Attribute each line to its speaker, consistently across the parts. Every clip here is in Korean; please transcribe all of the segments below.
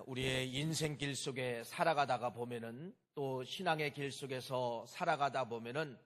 Speaker 1: 우리의 인생길 속에 살아가다가 보면은, 또 신앙의 길 속에서 살아가다 보면은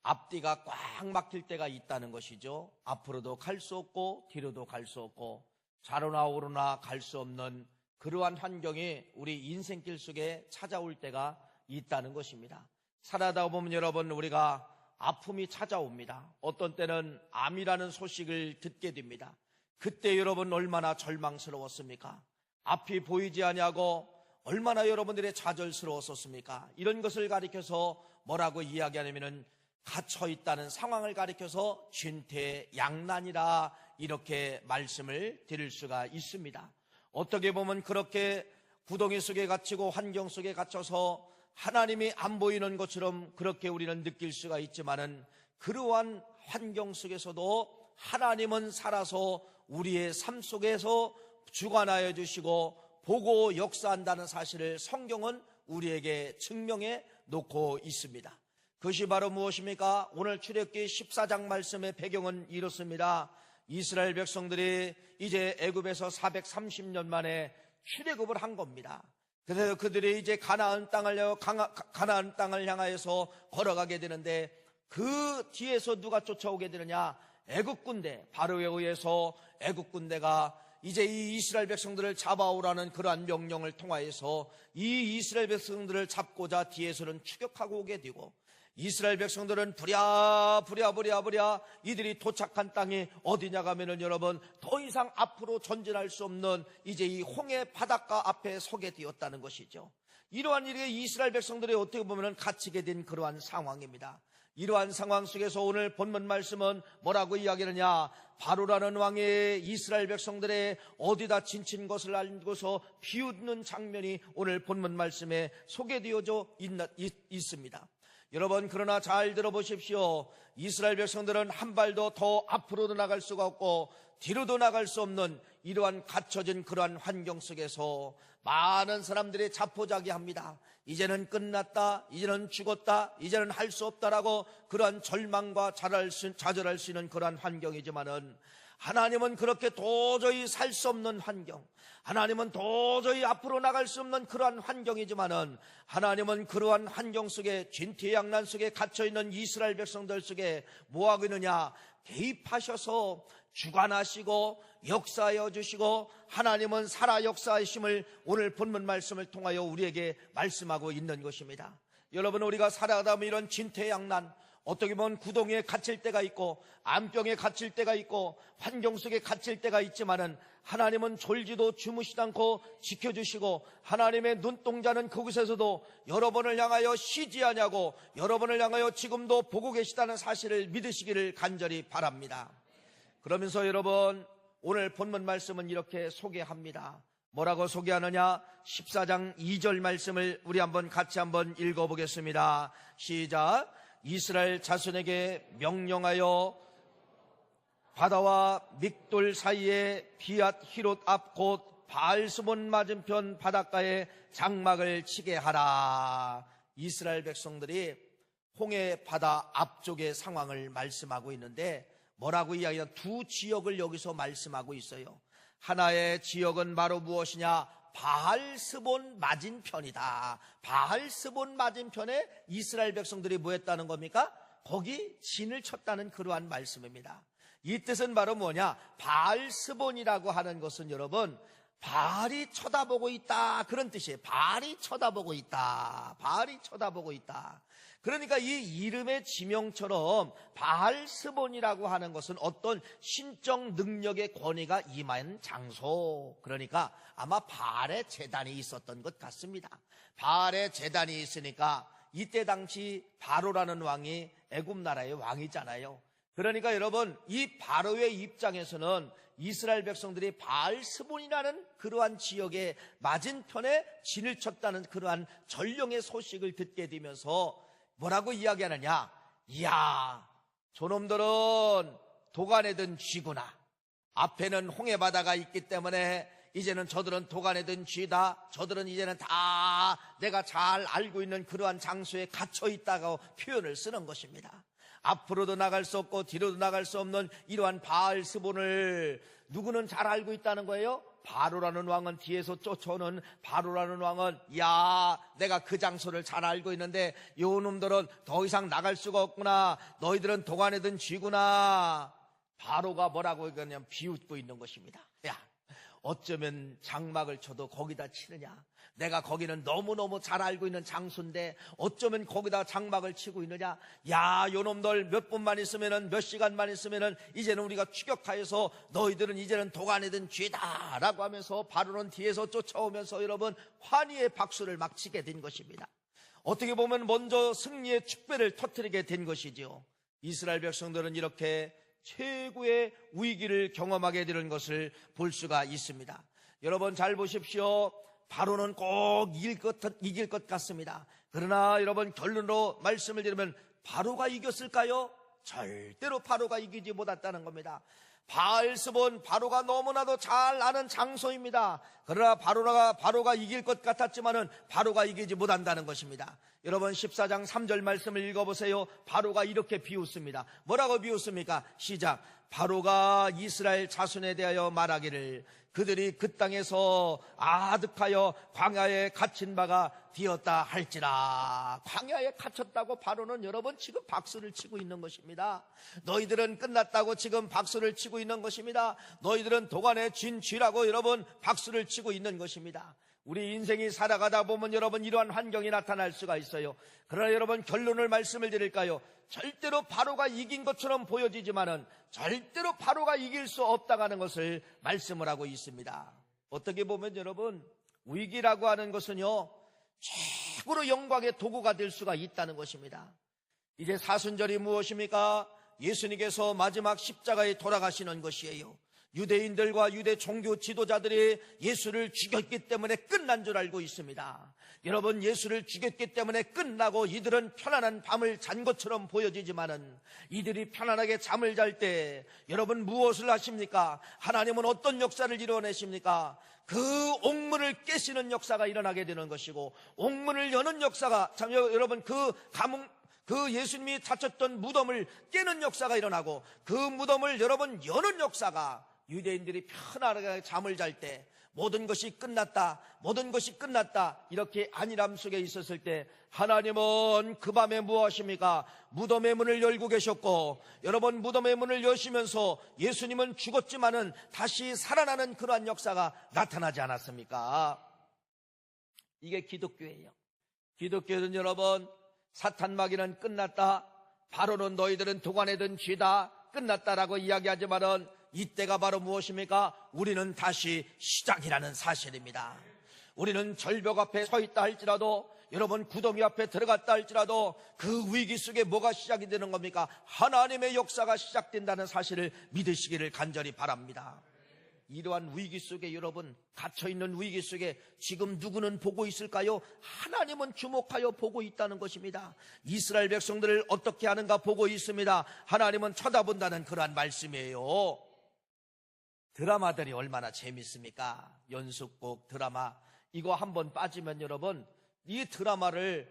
Speaker 1: 앞뒤가 꽉 막힐 때가 있다는 것이죠. 앞으로도 갈 수 없고 뒤로도 갈 수 없고 좌로나 우로나 갈 수 없는 그러한 환경이 우리 인생길 속에 찾아올 때가 있다는 것입니다. 살아다 보면 여러분, 우리가 아픔이 찾아옵니다. 어떤 때는 암이라는 소식을 듣게 됩니다. 그때 여러분 얼마나 절망스러웠습니까? 앞이 보이지 아니하고 얼마나 여러분들의 좌절스러웠었습니까? 이런 것을 가리켜서 뭐라고 이야기하냐면은 갇혀 있다는 상황을 가리켜서 진퇴양난이라 이렇게 말씀을 드릴 수가 있습니다. 어떻게 보면 그렇게 구덩이 속에 갇히고 환경 속에 갇혀서 하나님이 안 보이는 것처럼 그렇게 우리는 느낄 수가 있지만은, 그러한 환경 속에서도 하나님은 살아서 우리의 삶 속에서 주관하여 주시고 보고 역사한다는 사실을 성경은 우리에게 증명해 놓고 있습니다. 그것이 바로 무엇입니까? 오늘 출애굽기 14장 말씀의 배경은 이렇습니다. 이스라엘 백성들이 이제 애굽에서 430년 만에 출애굽을 한 겁니다. 그래서 그들이 이제 가나안 땅을 향하여서 걸어가게 되는데, 그 뒤에서 누가 쫓아오게 되느냐? 애굽 군대, 바로에 의해서 애굽 군대가 이제 이 이스라엘 백성들을 잡아오라는 그러한 명령을 통하여서 이 이스라엘 백성들을 잡고자 뒤에서는 추격하고 오게 되고, 이스라엘 백성들은 부랴 이들이 도착한 땅이 어디냐 하면은 여러분, 더 이상 앞으로 전진할 수 없는 이제 이 홍해 바닷가 앞에 서게 되었다는 것이죠. 이러한 일에 이스라엘 백성들이 어떻게 보면은 갇히게 된 그러한 상황입니다. 이러한 상황 속에서 오늘 본문 말씀은 뭐라고 이야기하느냐? 바로라는 왕이 이스라엘 백성들의 어디다 진친 것을 알고서 비웃는 장면이 오늘 본문 말씀에 소개되어져 있습니다. 여러분, 그러나 잘 들어보십시오. 이스라엘 백성들은 한 발도 더 앞으로도 나갈 수가 없고 뒤로도 나갈 수 없는 이러한 갇혀진 그러한 환경 속에서 많은 사람들이 자포자기합니다. 이제는 끝났다, 이제는 죽었다, 이제는 할 수 없다라고 그러한 절망과 좌절할 수 있는 그러한 환경이지만은, 하나님은 그렇게 도저히 살 수 없는 환경, 하나님은 도저히 앞으로 나갈 수 없는 그러한 환경이지만은, 하나님은 그러한 환경 속에, 진퇴양난 속에 갇혀있는 이스라엘 백성들 속에 뭐하고 있느냐? 개입하셔서 주관하시고 역사하여 주시고, 하나님은 살아 역사하심을 오늘 본문 말씀을 통하여 우리에게 말씀하고 있는 것입니다. 여러분, 우리가 살아가다 보면 이런 진퇴양난, 어떻게 보면 구덩이에 갇힐 때가 있고 암병에 갇힐 때가 있고 환경 속에 갇힐 때가 있지만은, 하나님은 졸지도 주무시지 않고 지켜주시고, 하나님의 눈동자는 그곳에서도 여러분을 향하여 쉬지 아니하고 여러분을 향하여 지금도 보고 계시다는 사실을 믿으시기를 간절히 바랍니다. 그러면서 여러분, 오늘 본문 말씀은 이렇게 소개합니다. 뭐라고 소개하느냐? 14장 2절 말씀을 우리 같이 한번 읽어보겠습니다. 시작. 이스라엘 자손에게 명령하여 바다와 믹돌 사이에 비앗 히롯 앞 곧 바알스본 맞은편 바닷가에 장막을 치게 하라. 이스라엘 백성들이 홍해 바다 앞쪽의 상황을 말씀하고 있는데, 뭐라고 이야기하냐? 두 지역을 여기서 말씀하고 있어요. 하나의 지역은 바로 무엇이냐? 바알스본 맞은편이다. 바알스본 맞은편에 이스라엘 백성들이 뭐 했다는 겁니까? 거기 진을 쳤다는 그러한 말씀입니다. 이 뜻은 바로 뭐냐? 바알스본이라고 하는 것은 여러분, 바알이 쳐다보고 있다, 그런 뜻이에요. 바알이 쳐다보고 있다. 바알이 쳐다보고 있다. 그러니까 이 이름의 지명처럼 바알스본이라고 하는 것은 어떤 신적 능력의 권위가 임한 장소, 그러니까 아마 바알의 제단이 있었던 것 같습니다. 바알의 제단이 있으니까, 이때 당시 바로라는 왕이 애굽 나라의 왕이잖아요. 그러니까 여러분, 이 바로의 입장에서는 이스라엘 백성들이 바알스본이라는 그러한 지역의 맞은편에 진을 쳤다는 그러한 전령의 소식을 듣게 되면서 뭐라고 이야기하느냐? 이야, 저놈들은 도간에 든 쥐구나. 앞에는 홍해바다가 있기 때문에 이제는 저들은 도간에 든 쥐다. 저들은 이제는 다 내가 잘 알고 있는 그러한 장소에 갇혀 있다고 표현을 쓰는 것입니다. 앞으로도 나갈 수 없고 뒤로도 나갈 수 없는 이러한 바알스본을 누구는 잘 알고 있다는 거예요? 바로라는 왕은 뒤에서 쫓아오는 바로라는 왕은 야 내가 그 장소를 잘 알고 있는데 요 놈들은 더 이상 나갈 수가 없구나. 너희들은 도관에든 쥐구나. 바로가 뭐라고 그냥 비웃고 있는 것입니다. 야 어쩌면 장막을 쳐도 거기다 치느냐. 내가 거기는 너무너무 잘 알고 있는 장소인데 어쩌면 거기다 장막을 치고 있느냐. 야 요놈들 몇 분만 있으면은 몇 시간만 있으면은 이제는 우리가 추격하여서 너희들은 이제는 도관에든 쥐다 라고 하면서 바로는 뒤에서 쫓아오면서 여러분 환희의 박수를 막 치게 된 것입니다. 어떻게 보면 먼저 승리의 축배를 터뜨리게 된 것이지요. 이스라엘 백성들은 이렇게 최고의 위기를 경험하게 되는 것을 볼 수가 있습니다. 여러분 잘 보십시오. 바로는 꼭 이길 것 같습니다. 그러나 여러분 결론으로 말씀을 드리면 바로가 이겼을까요? 절대로 바로가 이기지 못했다는 겁니다. 바알스본 바로가 너무나도 잘 아는 장소입니다. 그러나 바로가 이길 것 같았지만은 바로가 이기지 못한다는 것입니다. 여러분 14장 3절 말씀을 읽어보세요. 바로가 이렇게 비웃습니다. 뭐라고 비웃습니까? 시작. 바로가 이스라엘 자손에 대하여 말하기를 그들이 그 땅에서 아득하여 광야에 갇힌 바가 되었다 할지라. 광야에 갇혔다고 바로는 여러분 지금 박수를 치고 있는 것입니다. 너희들은 끝났다고 지금 박수를 치고 있는 것입니다. 너희들은 도관에 쥔 쥐라고 여러분 박수를 치고 있는 것입니다. 우리 인생이 살아가다 보면 여러분 이러한 환경이 나타날 수가 있어요. 그러나 여러분 결론을 말씀을 드릴까요? 절대로 바로가 이긴 것처럼 보여지지만은 절대로 바로가 이길 수 없다고 하는 것을 말씀을 하고 있습니다. 어떻게 보면 여러분 위기라고 하는 것은요 최고로 영광의 도구가 될 수가 있다는 것입니다. 이제 사순절이 무엇입니까? 예수님께서 마지막 십자가에 돌아가시는 것이에요. 유대인들과 유대 종교 지도자들이 예수를 죽였기 때문에 끝난 줄 알고 있습니다. 여러분 예수를 죽였기 때문에 끝나고 이들은 편안한 밤을 잔 것처럼 보여지지만은 이들이 편안하게 잠을 잘 때 여러분 무엇을 하십니까? 하나님은 어떤 역사를 이루어내십니까? 그 옥문을 깨시는 역사가 일어나게 되는 것이고 옥문을 여는 역사가 참 여러분 그 예수님이 다쳤던 무덤을 깨는 역사가 일어나고 그 무덤을 여러분 여는 역사가 유대인들이 편안하게 잠을 잘 때 모든 것이 끝났다 이렇게 안일함 속에 있었을 때 하나님은 그 밤에 무엇입니까? 무덤의 문을 열고 계셨고 여러분 무덤의 문을 여시면서 예수님은 죽었지만은 다시 살아나는 그러한 역사가 나타나지 않았습니까? 이게 기독교예요. 기독교는 여러분 사탄 마귀는 끝났다, 바로는 너희들은 도관에든 쥐다 끝났다라고 이야기하지만은 이때가 바로 무엇입니까? 우리는 다시 시작이라는 사실입니다. 우리는 절벽 앞에 서 있다 할지라도 여러분 구덩이 앞에 들어갔다 할지라도 그 위기 속에 뭐가 시작이 되는 겁니까? 하나님의 역사가 시작된다는 사실을 믿으시기를 간절히 바랍니다. 이러한 위기 속에 여러분 갇혀있는 위기 속에 지금 누구는 보고 있을까요? 하나님은 주목하여 보고 있다는 것입니다. 이스라엘 백성들을 어떻게 하는가 보고 있습니다. 하나님은 쳐다본다는 그러한 말씀이에요. 드라마들이 얼마나 재밌습니까? 연속곡 드라마 이거 한번 빠지면 여러분 이 드라마를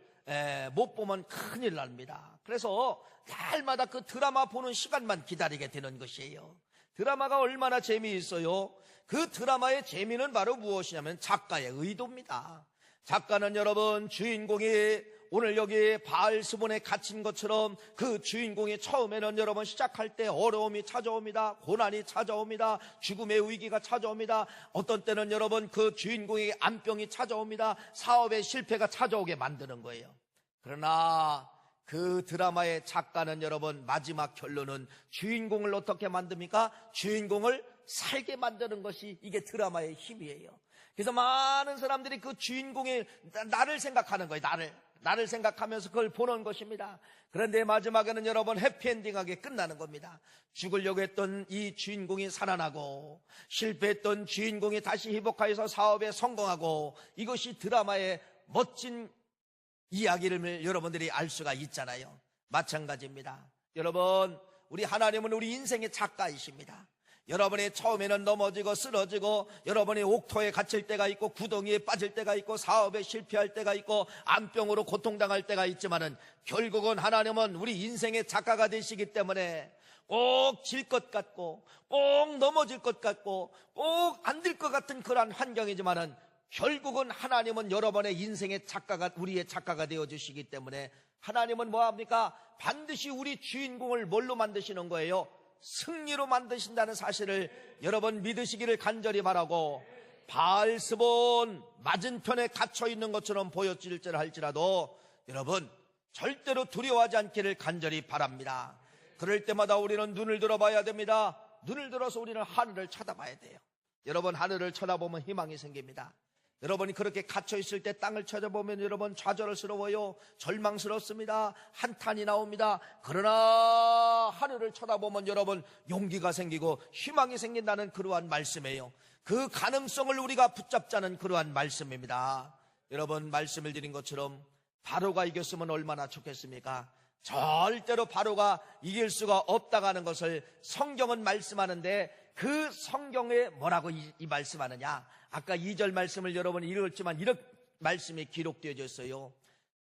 Speaker 1: 못 보면 큰일 납니다. 그래서 날마다 그 드라마 보는 시간만 기다리게 되는 것이에요. 드라마가 얼마나 재미있어요. 그 드라마의 재미는 바로 무엇이냐면 작가의 의도입니다. 작가는 여러분 주인공이 오늘 여기 바알스본에 갇힌 것처럼 그 주인공이 처음에는 여러분 시작할 때 어려움이 찾아옵니다. 고난이 찾아옵니다. 죽음의 위기가 찾아옵니다. 어떤 때는 여러분 그 주인공에게 암병이 찾아옵니다. 사업의 실패가 찾아오게 만드는 거예요. 그러나 그 드라마의 작가는 여러분 마지막 결론은 주인공을 어떻게 만듭니까? 주인공을 살게 만드는 것이 이게 드라마의 힘이에요. 그래서 많은 사람들이 그 주인공이 나를 생각하는 거예요. 나를 생각하면서 그걸 보는 것입니다. 그런데 마지막에는 여러분 해피엔딩하게 끝나는 겁니다. 죽으려고 했던 이 주인공이 살아나고 실패했던 주인공이 다시 회복하여서 사업에 성공하고 이것이 드라마의 멋진 이야기를 여러분들이 알 수가 있잖아요. 마찬가지입니다. 여러분 우리 하나님은 우리 인생의 작가이십니다. 여러분이 처음에는 넘어지고 쓰러지고 여러분이 옥토에 갇힐 때가 있고 구덩이에 빠질 때가 있고 사업에 실패할 때가 있고 암병으로 고통당할 때가 있지만은 결국은 하나님은 우리 인생의 작가가 되시기 때문에 꼭 질 것 같고 꼭 넘어질 것 같고 꼭 안 될 것 같은 그러한 환경이지만은 결국은 하나님은 여러분의 인생의 작가가, 우리의 작가가 되어주시기 때문에 하나님은 뭐합니까? 반드시 우리 주인공을 뭘로 만드시는 거예요? 승리로 만드신다는 사실을 여러분 믿으시기를 간절히 바라고, 바알스본 맞은편에 갇혀 있는 것처럼 보여질지라도 여러분 절대로 두려워하지 않기를 간절히 바랍니다. 그럴 때마다 우리는 눈을 들어봐야 됩니다. 눈을 들어서 우리는 하늘을 쳐다봐야 돼요. 여러분 하늘을 쳐다보면 희망이 생깁니다. 여러분이 그렇게 갇혀있을 때 땅을 쳐다보면 여러분 좌절스러워요. 절망스럽습니다. 한탄이 나옵니다. 그러나 하늘을 쳐다보면 여러분 용기가 생기고 희망이 생긴다는 그러한 말씀이에요. 그 가능성을 우리가 붙잡자는 그러한 말씀입니다. 여러분 말씀을 드린 것처럼 바로가 이겼으면 얼마나 좋겠습니까? 절대로 바로가 이길 수가 없다고 하는 것을 성경은 말씀하는데, 그 성경에 뭐라고 이 말씀하느냐? 아까 2절 말씀을 여러분이 읽었지만 이런 말씀이 기록되어 있어요.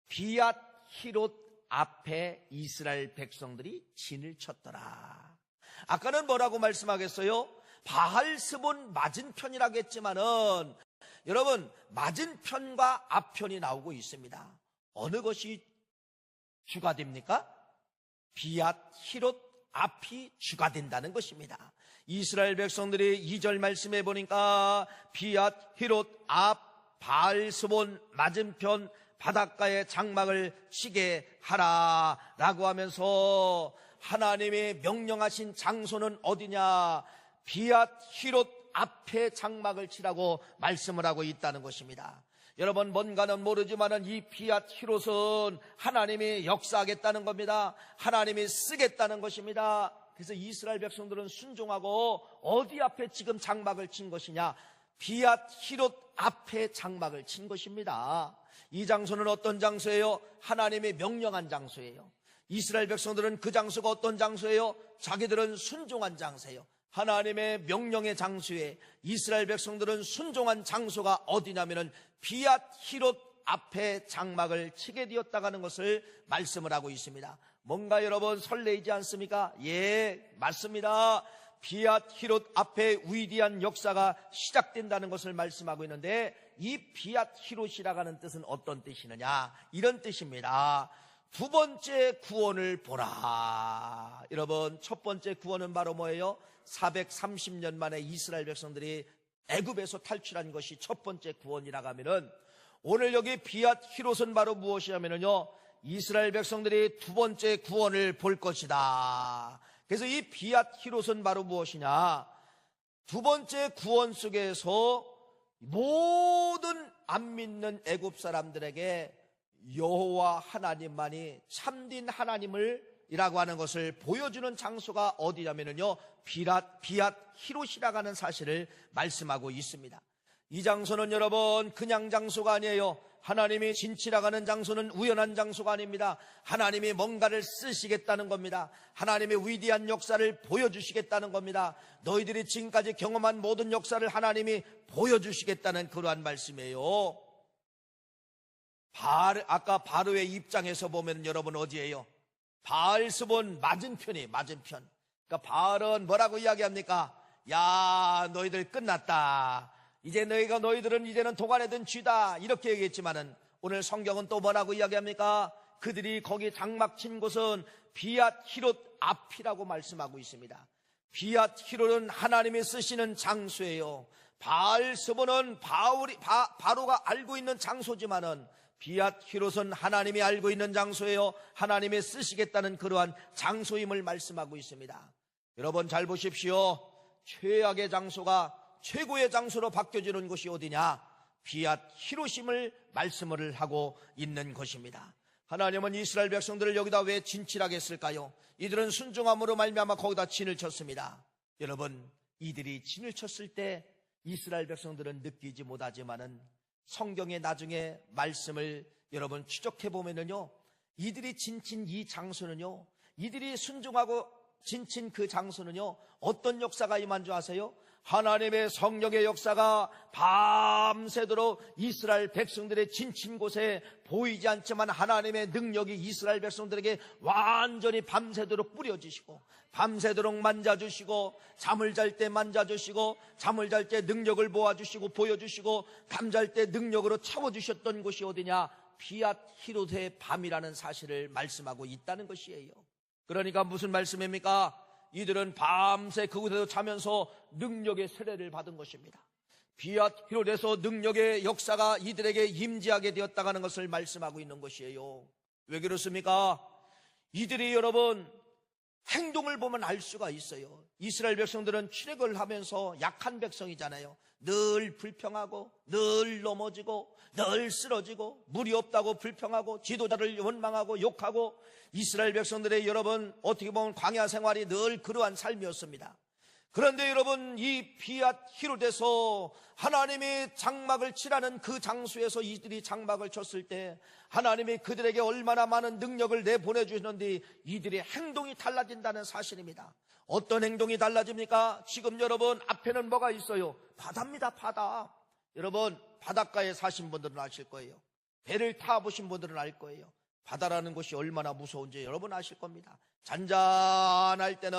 Speaker 1: 비앗 히롯 앞에 이스라엘 백성들이 진을 쳤더라. 아까는 뭐라고 말씀하겠어요? 바알스본 맞은편이라고 했지만은 여러분 맞은편과 앞편이 나오고 있습니다. 어느 것이 주가 됩니까? 비앗 히롯 앞이 주가 된다는 것입니다. 이스라엘 백성들이 2절 말씀해 보니까 비앗 히롯 앞 바알스본 맞은편 바닷가에 장막을 치게 하라 라고 하면서 하나님이 명령하신 장소는 어디냐? 비앗 히롯 앞에 장막을 치라고 말씀을 하고 있다는 것입니다. 여러분 뭔가는 모르지만은 이 비앗 히롯은 하나님이 역사하겠다는 겁니다. 하나님이 쓰겠다는 것입니다. 그래서 이스라엘 백성들은 순종하고 어디 앞에 지금 장막을 친 것이냐? 비앗 히롯 앞에 장막을 친 것입니다. 이 장소는 어떤 장소예요? 하나님이 명령한 장소예요. 이스라엘 백성들은 그 장소가 어떤 장소예요? 자기들은 순종한 장소예요. 하나님의 명령의 장소에 이스라엘 백성들은 순종한 장소가 어디냐면은 비앗 히롯 앞에 장막을 치게 되었다고 하는 것을 말씀을 하고 있습니다. 뭔가 여러분 설레이지 않습니까? 예, 맞습니다. 비앗 히롯 앞에 위대한 역사가 시작된다는 것을 말씀하고 있는데, 이 비앗 히롯이라고 하는 뜻은 어떤 뜻이느냐? 이런 뜻입니다. 두 번째 구원을 보라. 여러분 첫 번째 구원은 바로 뭐예요? 430년 만에 이스라엘 백성들이 애굽에서 탈출한 것이 첫 번째 구원이라고 하면은, 오늘 여기 비앗 히롯은 바로 무엇이냐면요, 이스라엘 백성들이 두 번째 구원을 볼 것이다. 그래서 이 비앗 히롯은 바로 무엇이냐? 두 번째 구원 속에서 모든 안 믿는 애굽 사람들에게 여호와 하나님만이 참된 하나님을 이라고 하는 것을 보여주는 장소가 어디냐면요, 비앗 히롯이라고 하는 사실을 말씀하고 있습니다. 이 장소는 여러분 그냥 장소가 아니에요. 하나님이 진치라고 하는 장소는 우연한 장소가 아닙니다. 하나님이 뭔가를 쓰시겠다는 겁니다. 하나님의 위대한 역사를 보여주시겠다는 겁니다. 너희들이 지금까지 경험한 모든 역사를 하나님이 보여주시겠다는 그러한 말씀이에요. 아까 바로의 입장에서 보면 여러분 어디예요? 바알스본 맞은편. 그러니까 바알은 뭐라고 이야기합니까? 야, 너희들 끝났다. 이제 너희들은 이제는 도관에 든 쥐다. 이렇게 얘기했지만은 오늘 성경은 또 뭐라고 이야기합니까? 그들이 거기 장막 친 곳은 비앗 히롯 앞이라고 말씀하고 있습니다. 비앗 히롯은 하나님이 쓰시는 장소예요. 바알스본은 바로가 알고 있는 장소지만은 비앗 히롯은 하나님이 알고 있는 장소예요. 하나님이 쓰시겠다는 그러한 장소임을 말씀하고 있습니다. 여러분 잘 보십시오. 최악의 장소가 최고의 장소로 바뀌어지는 곳이 어디냐? 비앗 히롯임을 말씀을 하고 있는 것입니다. 하나님은 이스라엘 백성들을 여기다 왜 진칠하게 했을까요? 이들은 순종함으로 말미암아 거기다 진을 쳤습니다. 여러분 이들이 진을 쳤을 때 이스라엘 백성들은 느끼지 못하지만은 성경의 나중에 말씀을 여러분 추적해 보면은요, 이들이 진친 이 장소는요, 이들이 순종하고 진친 그 장소는요, 어떤 역사가 임한 줄 아세요? 하나님의 성령의 역사가 밤새도록 이스라엘 백성들의 진친 곳에 보이지 않지만 하나님의 능력이 이스라엘 백성들에게 완전히 밤새도록 뿌려지시고, 밤새도록 만져주시고, 잠을 잘 때 만져주시고, 잠을 잘 때 능력을 모아주시고 보여주시고, 잠잘 때 능력으로 채워주셨던 곳이 어디냐? 비앗 히롯의 밤이라는 사실을 말씀하고 있다는 것이에요. 그러니까 무슨 말씀입니까? 이들은 밤새 그곳에서 자면서 능력의 세례를 받은 것입니다. 비앗 히롯에서 능력의 역사가 이들에게 임재하게 되었다고 하는 것을 말씀하고 있는 것이에요. 왜 그렇습니까? 이들이 여러분 행동을 보면 알 수가 있어요. 이스라엘 백성들은 출애굽을 하면서 약한 백성이잖아요. 늘 불평하고, 늘 넘어지고, 늘 쓰러지고, 물이 없다고 불평하고, 지도자를 원망하고 욕하고, 이스라엘 백성들의 여러분 어떻게 보면 광야 생활이 늘 그러한 삶이었습니다. 그런데 여러분 이 비앗 히롯에서 하나님이 장막을 치라는 그 장소에서 이들이 장막을 쳤을 때 하나님이 그들에게 얼마나 많은 능력을 내보내주셨는데 이들의 행동이 달라진다는 사실입니다. 어떤 행동이 달라집니까? 지금 여러분 앞에는 뭐가 있어요? 바다입니다. 바다. 여러분 바닷가에 사신 분들은 아실 거예요. 배를 타보신 분들은 알 거예요. 바다라는 곳이 얼마나 무서운지 여러분 아실 겁니다. 잔잔할 때는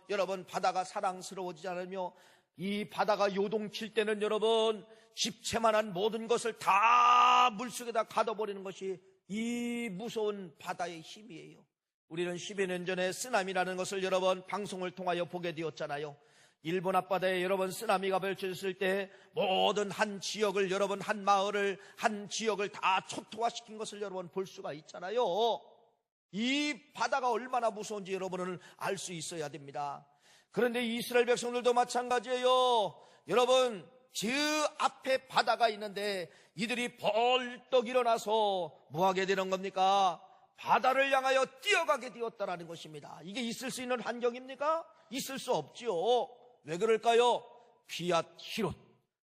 Speaker 1: 여러분 바다가 사랑스러워지지 않으며 이 바다가 요동칠 때는 여러분 집채만한 모든 것을 다 물속에다 가둬버리는 것이 이 무서운 바다의 힘이에요. 우리는 10여 년 전에 쓰나미라는 것을 여러분 방송을 통하여 보게 되었잖아요. 일본 앞바다에 여러분 쓰나미가 펼쳐졌을 때 모든 한 지역을 여러분 한 마을을 한 지역을 다 초토화시킨 것을 여러분 볼 수가 있잖아요. 이 바다가 얼마나 무서운지 여러분은 알 수 있어야 됩니다. 그런데 이스라엘 백성들도 마찬가지예요. 여러분 저 앞에 바다가 있는데 이들이 벌떡 일어나서 뭐 하게 되는 겁니까? 바다를 향하여 뛰어가게 되었다는 것입니다. 이게 있을 수 있는 환경입니까? 있을 수 없지요. 왜 그럴까요? 비앗 히롯,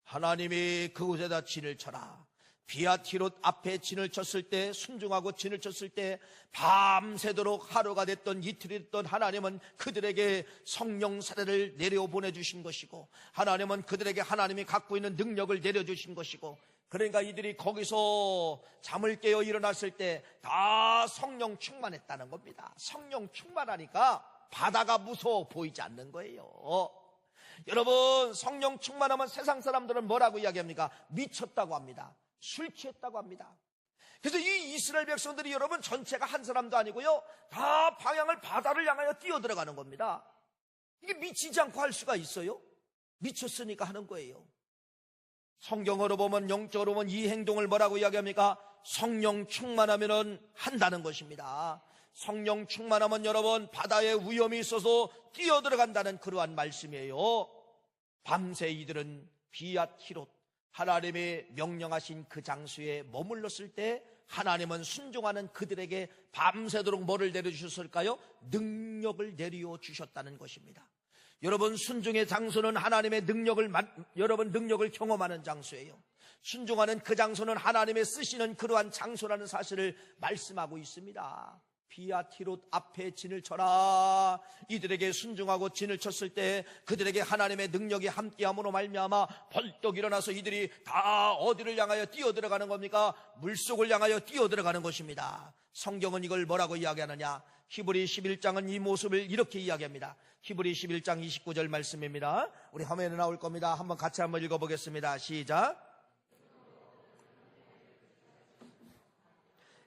Speaker 1: 하나님이 그곳에다 진을 쳐라. 비앗 히롯 앞에 진을 쳤을 때, 순종하고 진을 쳤을 때 밤새도록 하루가 됐던 이틀이 됐던 하나님은 그들에게 성령 세례를 내려 보내주신 것이고, 하나님은 그들에게 하나님이 갖고 있는 능력을 내려주신 것이고, 그러니까 이들이 거기서 잠을 깨어 일어났을 때 다 성령 충만했다는 겁니다. 성령 충만하니까 바다가 무서워 보이지 않는 거예요. 여러분 성령 충만하면 세상 사람들은 뭐라고 이야기합니까? 미쳤다고 합니다. 술 취했다고 합니다. 그래서 이 이스라엘 백성들이 여러분 전체가 한 사람도 아니고요, 다 방향을 바다를 향하여 뛰어들어가는 겁니다. 이게 미치지 않고 할 수가 있어요? 미쳤으니까 하는 거예요. 성경으로 보면, 영적으로 보면 이 행동을 뭐라고 이야기합니까? 성령 충만하면 한다는 것입니다. 성령 충만하면 여러분 바다에 위험이 있어서 뛰어들어간다는 그러한 말씀이에요. 밤새 이들은 비앗 히롯, 하나님의 명령하신 그 장소에 머물렀을 때 하나님은 순종하는 그들에게 밤새도록 뭐를 내려주셨을까요? 능력을 내려주셨다는 것입니다. 여러분 순종의 장소는 하나님의 여러분 능력을 경험하는 장소예요. 순종하는 그 장소는 하나님의 쓰시는 그러한 장소라는 사실을 말씀하고 있습니다. 비앗 히롯 앞에 진을 쳐라. 이들에게 순종하고 진을 쳤을 때 그들에게 하나님의 능력이 함께함으로 말미암아 벌떡 일어나서 이들이 다 어디를 향하여 뛰어들어가는 겁니까? 물속을 향하여 뛰어들어가는 것입니다. 성경은 이걸 뭐라고 이야기하느냐? 히브리 11장은 이 모습을 이렇게 이야기합니다. 히브리 11장 29절 말씀입니다. 우리 화면에 나올 겁니다. 한번 같이 한번 읽어보겠습니다. 시작.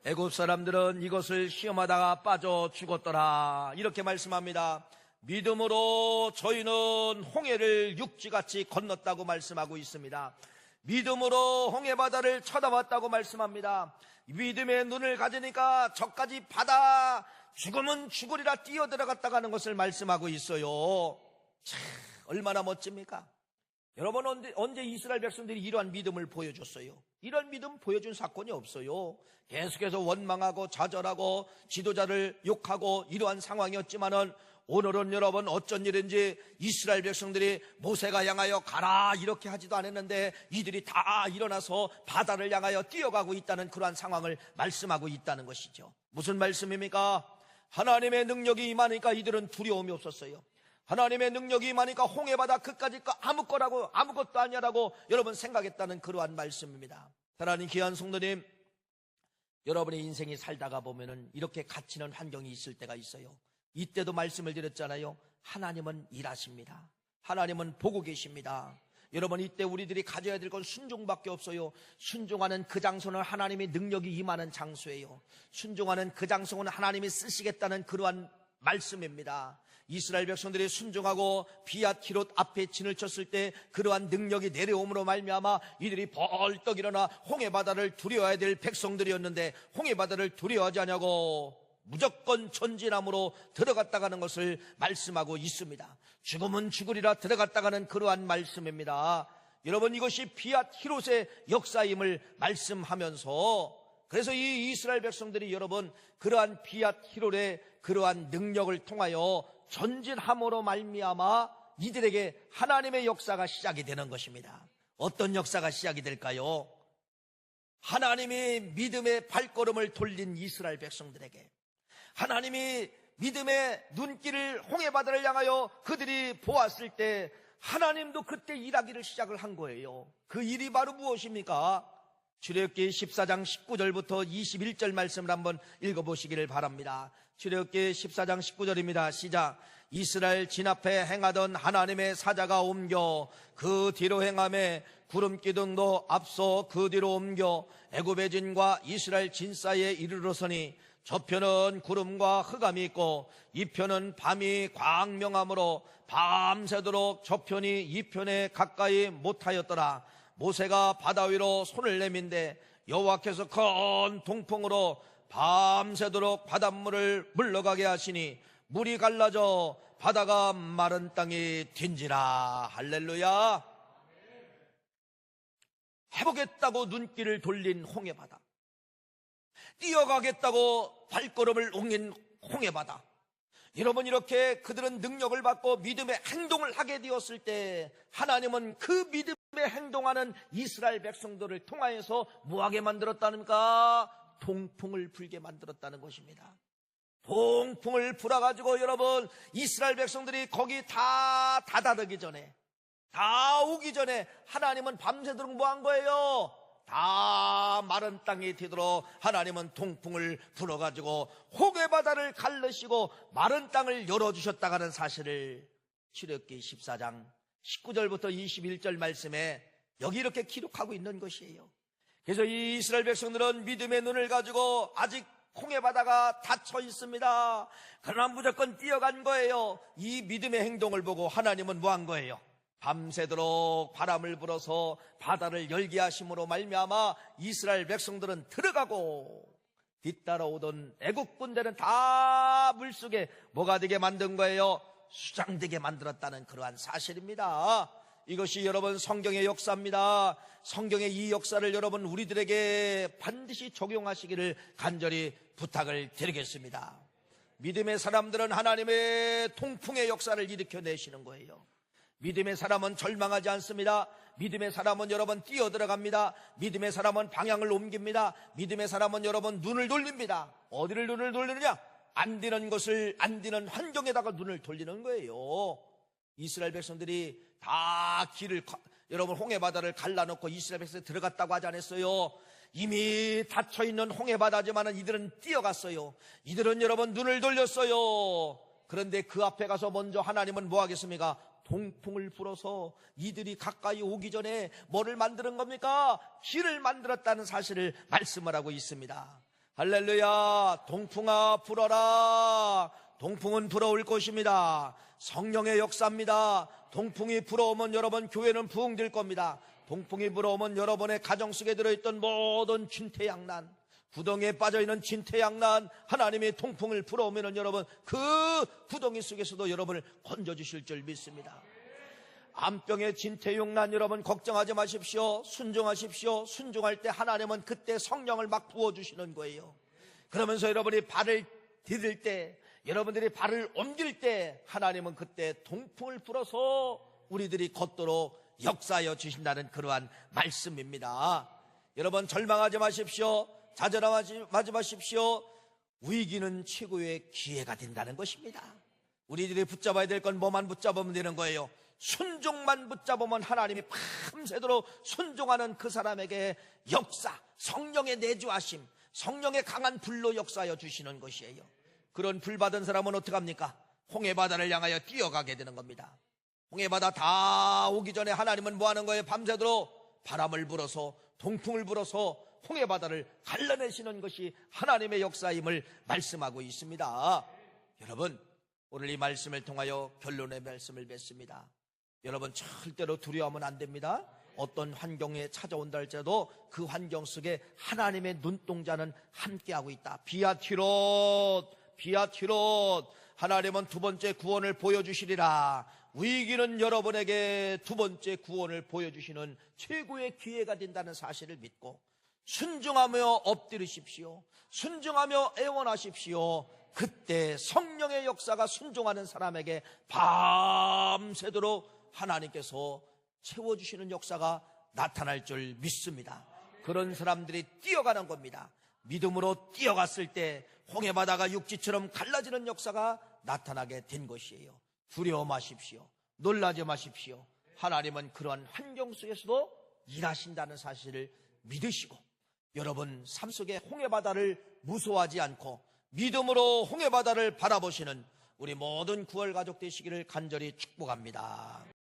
Speaker 1: 애굽 사람들은 이것을 시험하다가 빠져 죽었더라. 이렇게 말씀합니다. 믿음으로 저희는 홍해를 육지같이 건넜다고 말씀하고 있습니다. 믿음으로 홍해바다를 쳐다봤다고 말씀합니다. 믿음의 눈을 가지니까 저까지 바다 죽으면 죽으리라 뛰어들어갔다가 하는 것을 말씀하고 있어요. 참 얼마나 멋집니까? 여러분 언제 이스라엘 백성들이 이러한 믿음을 보여줬어요? 이런 믿음 보여준 사건이 없어요. 계속해서 원망하고 좌절하고 지도자를 욕하고 이러한 상황이었지만은 오늘은 여러분 어쩐 일인지 이스라엘 백성들이 모세가 향하여 가라 이렇게 하지도 않았는데 이들이 다 일어나서 바다를 향하여 뛰어가고 있다는 그러한 상황을 말씀하고 있다는 것이죠. 무슨 말씀입니까? 하나님의 능력이 임하니까 이들은 두려움이 없었어요. 하나님의 능력이 임하니까 홍해바다 그까짓 거 아무것도 아니라고 여러분 생각했다는 그러한 말씀입니다. 사랑하는 귀한 성도님, 여러분의 인생이 살다가 보면은 이렇게 갇히는 환경이 있을 때가 있어요. 이때도 말씀을 드렸잖아요. 하나님은 일하십니다. 하나님은 보고 계십니다. 여러분, 이때 우리들이 가져야 될 건 순종밖에 없어요. 순종하는 그 장소는 하나님의 능력이 임하는 장소예요. 순종하는 그 장소는 하나님이 쓰시겠다는 그러한 말씀입니다. 이스라엘 백성들이 순종하고 비앗 히롯 앞에 진을 쳤을 때 그러한 능력이 내려옴으로 말미암아 이들이 벌떡 일어나 홍해바다를 두려워해야 될 백성들이었는데 홍해바다를 두려워하지 않냐고 무조건 전진함으로 들어갔다가는 것을 말씀하고 있습니다. 죽으면 죽으리라 들어갔다가는 그러한 말씀입니다. 여러분, 이것이 비앗 히롯의 역사임을 말씀하면서, 그래서 이 이스라엘 백성들이 여러분 그러한 비앗 히롯의 그러한 능력을 통하여 전진함으로 말미암아 이들에게 하나님의 역사가 시작이 되는 것입니다. 어떤 역사가 시작이 될까요? 하나님이 믿음의 발걸음을 돌린 이스라엘 백성들에게 하나님이 믿음의 눈길을 홍해바다를 향하여 그들이 보았을 때 하나님도 그때 일하기를 시작을 한 거예요. 그 일이 바로 무엇입니까? 출애굽기 14장 19절부터 21절 말씀을 한번 읽어보시기를 바랍니다. 출애굽기 14장 19절입니다. 시작. 이스라엘 진 앞에 행하던 하나님의 사자가 옮겨 그 뒤로 행하매 구름 기둥도 앞서 그 뒤로 옮겨 애굽의 진과 이스라엘 진 사이에 이르러서니 저편은 구름과 흑암이 있고 이편은 밤이 광명함으로 밤새도록 저편이 이편에 가까이 못하였더라. 모세가 바다 위로 손을 내민데 여호와께서 큰 동풍으로 밤새도록 바닷물을 물러가게 하시니 물이 갈라져 바다가 마른 땅이 튄지라. 할렐루야. 해보겠다고 눈길을 돌린 홍해바다, 뛰어가겠다고 발걸음을 옮긴 홍해바다. 여러분, 이렇게 그들은 능력을 받고 믿음의 행동을 하게 되었을 때 하나님은 그 믿음의 행동하는 이스라엘 백성들을 통하여서 뭐하게 만들었다는가? 동풍을 불게 만들었다는 것입니다. 동풍을 불어가지고 여러분 이스라엘 백성들이 거기 다 다다르기 전에, 다 오기 전에 하나님은 밤새도록 뭐 한 거예요? 다 마른 땅이 되도록 하나님은 동풍을 불어가지고 홍해바다를 갈르시고 마른 땅을 열어주셨다는 사실을 출애굽기 14장 19절부터 21절 말씀에 여기 이렇게 기록하고 있는 것이에요. 그래서 이 이스라엘 백성들은 믿음의 눈을 가지고 아직 홍해바다가 닫혀 있습니다. 그러나 무조건 뛰어간 거예요. 이 믿음의 행동을 보고 하나님은 뭐 한 거예요? 밤새도록 바람을 불어서 바다를 열게 하심으로 말미암아 이스라엘 백성들은 들어가고 뒤따라오던 애국 군대는 다 물속에 뭐가 되게 만든 거예요? 수장되게 만들었다는 그러한 사실입니다. 이것이 여러분 성경의 역사입니다. 성경의 이 역사를 여러분 우리들에게 반드시 적용하시기를 간절히 부탁을 드리겠습니다. 믿음의 사람들은 하나님의 통풍의 역사를 일으켜내시는 거예요. 믿음의 사람은 절망하지 않습니다. 믿음의 사람은 여러분 뛰어들어갑니다. 믿음의 사람은 방향을 옮깁니다. 믿음의 사람은 여러분 눈을 돌립니다. 어디를 눈을 돌리느냐? 안 되는 것을, 안 되는 환경에다가 눈을 돌리는 거예요. 이스라엘 백성들이 다 길을, 여러분 홍해바다를 갈라놓고 이스라엘 백성이 들어갔다고 하지 않았어요? 이미 닫혀있는 홍해바다지만은 이들은 뛰어갔어요. 이들은 여러분 눈을 돌렸어요. 그런데 그 앞에 가서 먼저 하나님은 뭐 하겠습니까? 동풍을 불어서 이들이 가까이 오기 전에 뭐를 만드는 겁니까? 길을 만들었다는 사실을 말씀을 하고 있습니다. 할렐루야. 동풍아 불어라. 동풍은 불어올 것입니다. 성령의 역사입니다. 동풍이 불어오면 여러분 교회는 부흥될 겁니다. 동풍이 불어오면 여러분의 가정 속에 들어있던 모든 진퇴양난, 구덩이에 빠져있는 진퇴양난, 하나님의 동풍을 불어오면 여러분 그 구덩이 속에서도 여러분을 건져주실 줄 믿습니다. 암병의 진퇴양난 여러분 걱정하지 마십시오. 순종하십시오. 순종할 때 하나님은 그때 성령을 막 부어주시는 거예요. 그러면서 여러분이 발을 디딜 때, 여러분들이 발을 옮길 때 하나님은 그때 동풍을 불어서 우리들이 걷도록 역사하여 주신다는 그러한 말씀입니다. 여러분 절망하지 마십시오. 좌절하지 마십시오. 위기는 최고의 기회가 된다는 것입니다. 우리들이 붙잡아야 될 건 뭐만 붙잡으면 되는 거예요? 순종만 붙잡으면 하나님이 밤새도록 순종하는 그 사람에게 역사, 성령의 내주하심, 성령의 강한 불로 역사하여 주시는 것이에요. 그런 불 받은 사람은 어떡합니까? 홍해바다를 향하여 뛰어가게 되는 겁니다. 홍해바다 다 오기 전에 하나님은 뭐 하는 거예요? 밤새도록 바람을 불어서, 동풍을 불어서 홍해바다를 갈라내시는 것이 하나님의 역사임을 말씀하고 있습니다. 여러분, 오늘 이 말씀을 통하여 결론의 말씀을 맺습니다. 여러분, 절대로 두려워하면 안 됩니다. 어떤 환경에 찾아온다 할지라도 그 환경 속에 하나님의 눈동자는 함께하고 있다. 비아티롯, 비아티롯. 하나님은 두 번째 구원을 보여주시리라. 위기는 여러분에게 두 번째 구원을 보여주시는 최고의 기회가 된다는 사실을 믿고 순종하며 엎드리십시오. 순종하며 애원하십시오. 그때 성령의 역사가 순종하는 사람에게 밤새도록 하나님께서 채워주시는 역사가 나타날 줄 믿습니다. 그런 사람들이 뛰어가는 겁니다. 믿음으로 뛰어갔을 때 홍해바다가 육지처럼 갈라지는 역사가 나타나게 된 것이에요. 두려워 마십시오. 놀라지 마십시오. 하나님은 그러한 환경 속에서도 일하신다는 사실을 믿으시고 여러분 삶 속에 홍해바다를 무서워하지 않고 믿음으로 홍해바다를 바라보시는 우리 모든 구월 가족 되시기를 간절히 축복합니다.